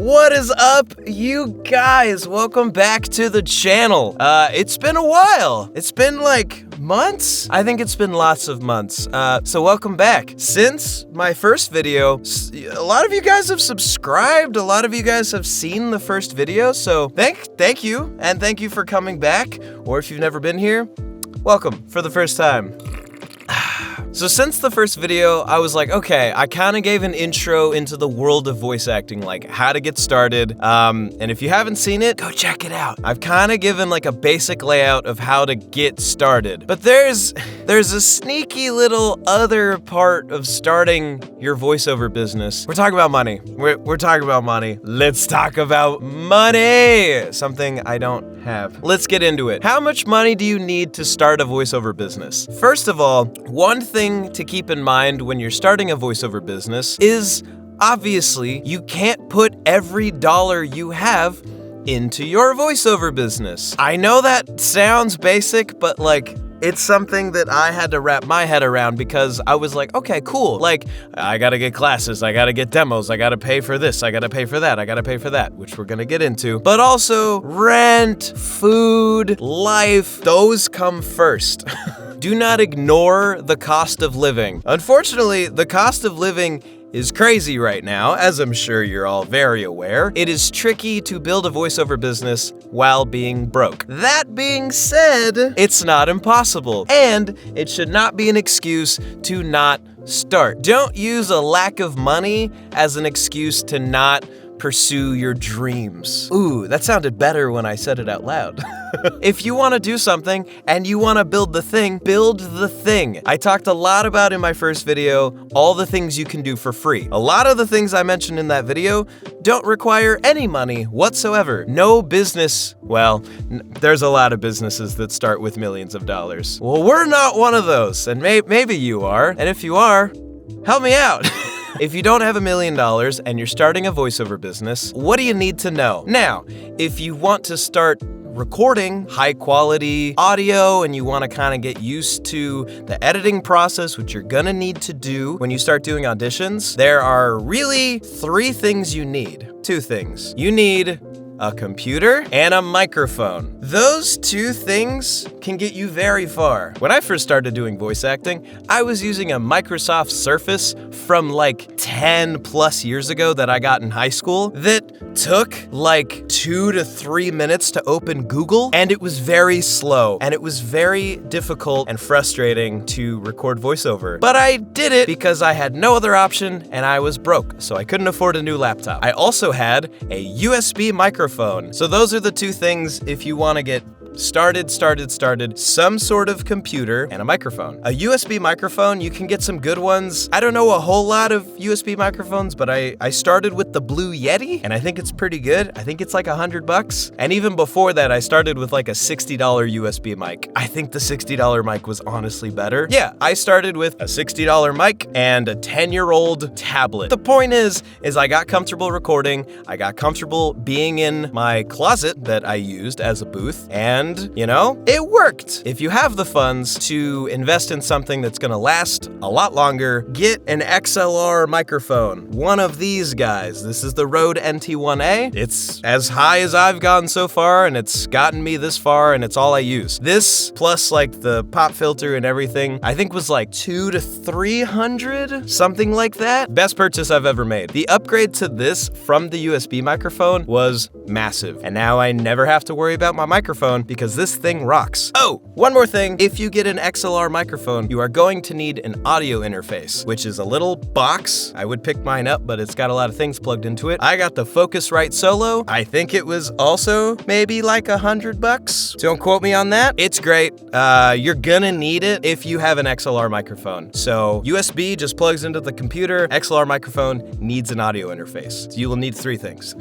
What is up, you guys? Welcome back to the channel. It's been a while. It's been like months? I think it's been lots of months. So welcome back. Since my first video, a lot of you guys have subscribed. A lot of you guys have seen the first video. So thank you. And thank you for coming back. Or if you've never been here, welcome for the first time. So since the first video, I was like, okay, I kind of gave an intro into the world of voice acting, like how to get started. And if you haven't seen it, go check it out. I've kind of given like a basic layout of how to get started. But there's a sneaky little other part of starting your voiceover business. We're talking about money. We're talking about money. Let's talk about money. Something I don't have. Let's get into it. How much money do you need to start a voiceover business? First of all, one thing to keep in mind when you're starting a voiceover business is obviously you can't put every dollar you have into your voiceover business. I know that sounds basic, but like, it's something that I had to wrap my head around because I was like, okay, cool. Like, I gotta get classes, I gotta get demos, I gotta pay for this, I gotta pay for that, I gotta pay for that, which we're gonna get into. But also, rent, food, life, those come first. Do not ignore the cost of living. Unfortunately, the cost of living is crazy right now, as I'm sure you're all very aware. It is tricky to build a voiceover business while being broke. That being said, it's not impossible, and it should not be an excuse to not start. Don't use a lack of money as an excuse to not pursue your dreams. Ooh, that sounded better when I said it out loud. If you want to do something and you want to build the thing, build the thing. I talked a lot about in my first video all the things you can do for free. A lot of the things I mentioned in that video don't require any money whatsoever. No business, well, there's a lot of businesses that start with millions of dollars. Well, we're not one of those, and maybe you are, and if you are, help me out. If you don't have $1 million and you're starting a voiceover business, what do you need to know? Now, if you want to start recording high quality audio and you want to kind of get used to the editing process, which you're gonna need to do when you start doing auditions, there are really 3 things you need. 2 things. You need a computer and a microphone. Those 2 things can get you very far. When I first started doing voice acting, I was using a Microsoft Surface from like 10 plus years ago that I got in high school that took like 2 to 3 minutes to open Google, and it was very slow and it was very difficult and frustrating to record voiceover. But I did it because I had no other option and I was broke, so I couldn't afford a new laptop. I also had a USB microphone. So those are the 2 things if you want to get started, some sort of computer and a microphone. A USB microphone, you can get some good ones. I don't know a whole lot of USB microphones, but I started with the Blue Yeti, and I think it's pretty good. I think it's like $100. And even before that, I started with like a $60 USB mic. I think the $60 mic was honestly better. Yeah, I started with a $60 mic and a 10-year-old tablet. The point is I got comfortable recording, I got comfortable being in my closet that I used as a booth, and you know, it worked. If you have the funds to invest in something that's gonna last a lot longer, get an XLR microphone. One of these guys. This is the Rode NT1A. It's as high as I've gotten so far, and it's gotten me this far, and it's all I use. This, plus like the pop filter and everything, I think was like $200 to $300, something like that. Best purchase I've ever made. The upgrade to this from the USB microphone was massive, and now I never have to worry about my microphone because this thing rocks. Oh, one more thing. If you get an XLR microphone, you are going to need an audio interface, which is a little box. I would pick mine up, but it's got a lot of things plugged into it. I got the Focusrite Solo. I think it was also maybe like $100. Don't quote me on that. It's great. You're gonna need it if you have an XLR microphone. So USB just plugs into the computer. XLR microphone needs an audio interface. So you will need 3 things.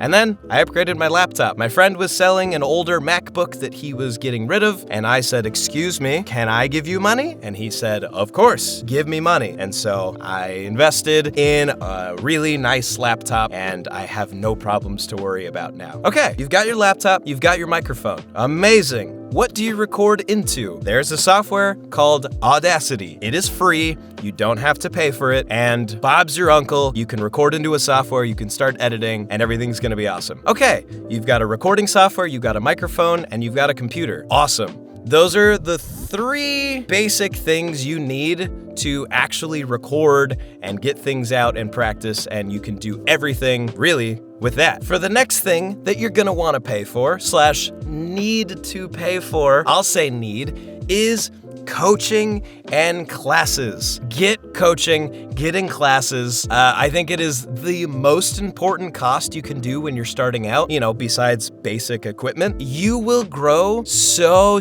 And then I upgraded my laptop. My friend was selling an older MacBook that he was getting rid of, and I said, "Excuse me, can I give you money?" And he said, "Of course, give me money." And so I invested in a really nice laptop, and I have no problems to worry about now. Okay, you've got your laptop, you've got your microphone. Amazing. what do you record into? There's a software called Audacity. It is free. You don't have to pay for it. And Bob's your uncle. You can record into a software. You can start editing and everything's going to be awesome. Okay, you've got a recording software, you've got a microphone, and you've got a computer. Awesome. Those are the 3 basic things you need to actually record and get things out and practice, and you can do everything really with that. For the next thing that you're gonna wanna pay for / need to pay for, I'll say need, is coaching and classes. Get coaching, get in classes. I think it is the most important cost you can do when you're starting out, besides basic equipment. You will grow so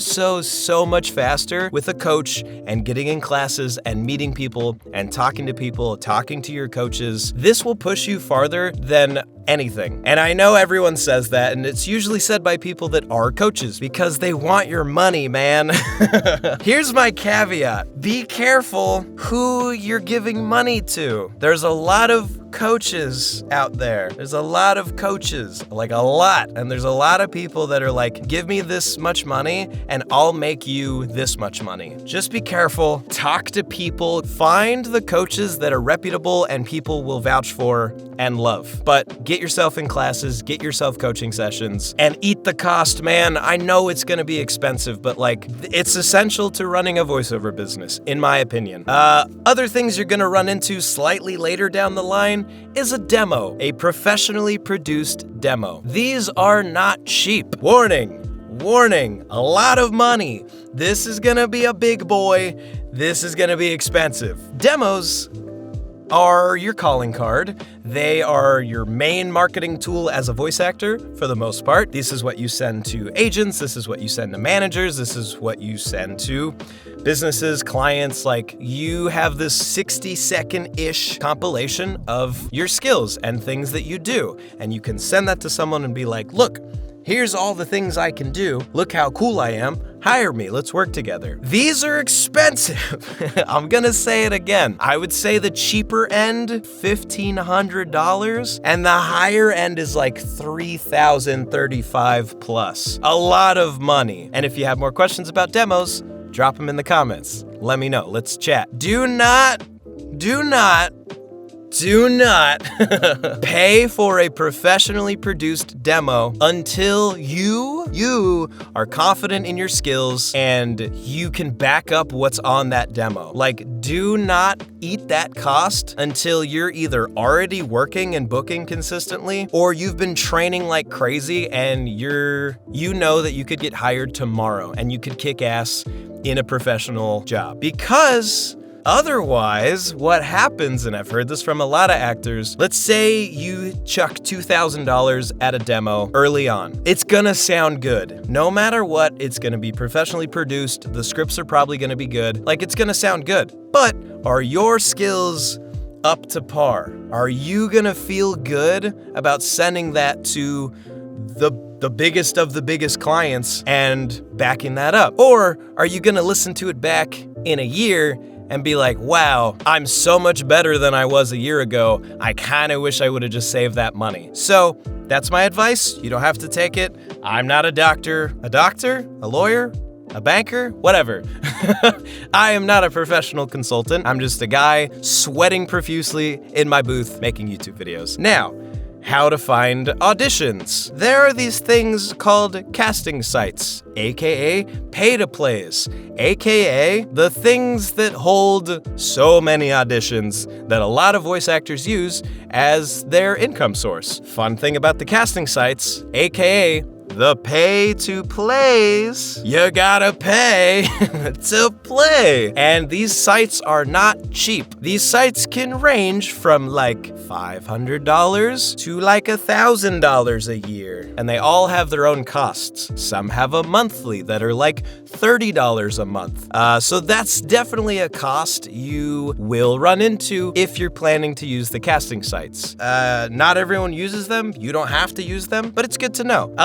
much faster with a coach and getting in classes and meeting people and talking to people, talking to your coaches. This will push you farther than anything. And I know everyone says that, and it's usually said by people that are coaches because they want your money, man. Here's my caveat. Be careful who you're giving money to. There's a lot of coaches out there. There's a lot of coaches, like a lot. And there's a lot of people that are like, give me this much money and I'll make you this much money. Just be careful. Talk to people. Find the coaches that are reputable and people will vouch for and love. But get yourself in classes, get yourself coaching sessions, and eat the cost, man. I know it's gonna be expensive, but it's essential to running a voiceover business, in my opinion. Other things you're gonna run into slightly later down the line is a demo, a professionally produced demo. These are not cheap. Warning, a lot of money. This is gonna be a big boy. This is gonna be expensive. Demos are your calling card. They are your main marketing tool as a voice actor for the most part. This is what you send to agents. This is what you send to managers. This is what you send to businesses, clients. You have this 60-second-ish compilation of your skills and things that you do. And you can send that to someone and be like, look, here's all the things I can do. Look how cool I am. Hire me. Let's work together. These are expensive. I'm gonna say it again. I would say the cheaper end, $1,500, and the higher end is like $3,035 plus. A lot of money. And if you have more questions about demos, drop them in the comments. Let me know. Let's chat. Do not pay for a professionally produced demo until you are confident in your skills and you can back up what's on that demo. Do not eat that cost until you're either already working and booking consistently or you've been training like crazy and you know that you could get hired tomorrow and you could kick ass in a professional job. Because otherwise, what happens, and I've heard this from a lot of actors, let's say you chuck $2,000 at a demo early on. It's gonna sound good. No matter what, it's gonna be professionally produced. The scripts are probably gonna be good. It's gonna sound good. But are your skills up to par? Are you gonna feel good about sending that to the biggest of the biggest clients and backing that up? Or are you gonna listen to it back in a year and be like, wow, I'm so much better than I was a year ago. I kind of wish I would have just saved that money. So that's my advice. You don't have to take it. I'm not a doctor, a lawyer, a banker, whatever. I am not a professional consultant. I'm just a guy sweating profusely in my booth making YouTube videos. Now, how to find auditions. There are these things called casting sites, aka pay-to-plays, aka the things that hold so many auditions that a lot of voice actors use as their income source. Fun thing about the casting sites, aka the pay-to-plays, you gotta pay to play. And these sites are not cheap. These sites can range from $500 to $1,000 a year. And they all have their own costs. Some have a monthly that are $30 a month. So that's definitely a cost you will run into if you're planning to use the casting sites. Not everyone uses them. You don't have to use them, but it's good to know.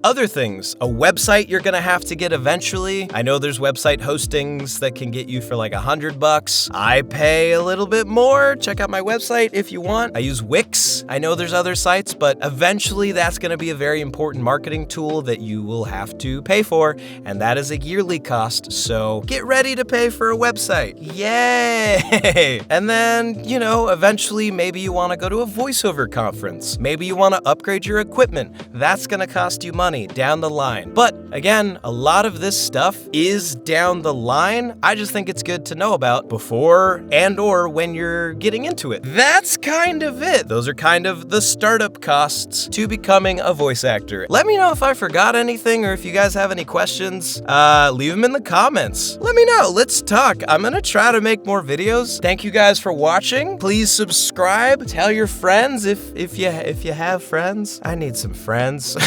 other things. A website you're gonna have to get eventually. I know there's website hostings that can get you for like $100. I pay a little bit more. Check out my website if you want. I use Wix. I know there's other sites, but eventually that's gonna be a very important marketing tool that you will have to pay for, and that is a yearly cost, so get ready to pay for a website. Yay! And then, you know, eventually maybe you wanna go to a voiceover conference. Maybe you wanna upgrade your equipment. That's gonna cost you money down the line. But again, a lot of this stuff is down the line. I just think it's good to know about before and or when you're getting into it. That's kind of it. Those are kind of the startup costs to becoming a voice actor. Let me know if I forgot anything or if you guys have any questions. Leave them in the comments. Let me know. Let's talk. I'm gonna try to make more videos. Thank you guys for watching. Please subscribe. Tell your friends if you have friends. I need some friends.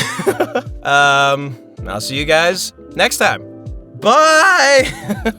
I'll see you guys next time. Bye!